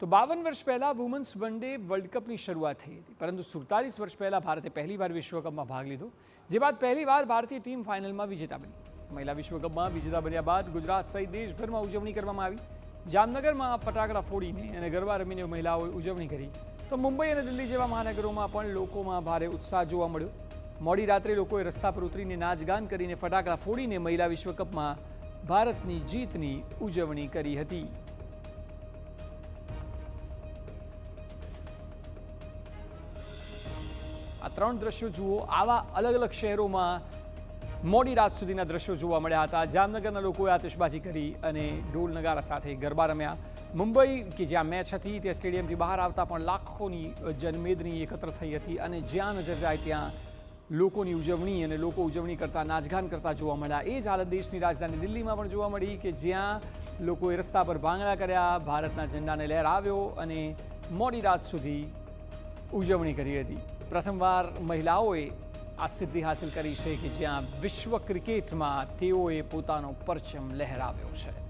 તો 52 વર્ષ પહેલાં વુમન્સ વન ડે વર્લ્ડ કપની શરૂઆત થઈ હતી, પરંતુ 47 વર્ષ પહેલાં ભારતે પહેલીવાર વિશ્વકપમાં ભાગ લીધો, જે બાદ પહેલીવાર ભારતીય ટીમ ફાઇનલમાં વિજેતા બની. મહિલા વિશ્વકપમાં વિજેતા બન્યા બાદ ગુજરાત સહિત દેશભરમાં ઉજવણી કરવામાં આવી. જામનગરમાં ફટાકડા ફોડીને અને ગરબા રમીને મહિલાઓએ ઉજવણી કરી, તો મુંબઈ અને દિલ્હી જેવા મહાનગરોમાં પણ લોકોમાં ભારે ઉત્સાહ જોવા મળ્યો. મોડી રાત્રે લોકોએ રસ્તા પર ઉતરીને નાચગાન કરીને ફટાકડા ફોડીને મહિલા વિશ્વકપમાં ભારતની જીતની ઉજવણી કરી હતી. આ ત્રણ દ્રશ્યો જુઓ. આવા અલગ અલગ શહેરોમાં મોડી રાત સુધીના દ્રશ્યો જોવા મળ્યા હતા. જામનગરના લોકોએ આતશબાજી કરી અને ઢોલ નગારા સાથે ગરબા રમ્યા. મુંબઈ કે જ્યાં મેચ હતી તે સ્ટેડિયમથી બહાર આવતા પણ લાખોની જનમેદની એકત્ર થઈ હતી અને જ્યાં નજર જાય ત્યાં લોકોની ઉજવણી અને લોકો ઉજવણી કરતા નાચગાન કરતા જોવા મળ્યા. એ જ હાલત દેશની રાજધાની દિલ્હીમાં પણ જોવા મળી કે જ્યાં લોકોએ રસ્તા પર ભાંગડા કર્યા, ભારતના ઝંડાને લહેરાવ્યો અને મોડી રાત સુધી ઉજવણી કરી હતી. પ્રથમવાર મહિલાઓએ આ સિદ્ધિ હાંસલ કરી છે કે જ્યાં વિશ્વ ક્રિકેટમાં તેઓએ પોતાનો પરચમ લહેરાવ્યો છે.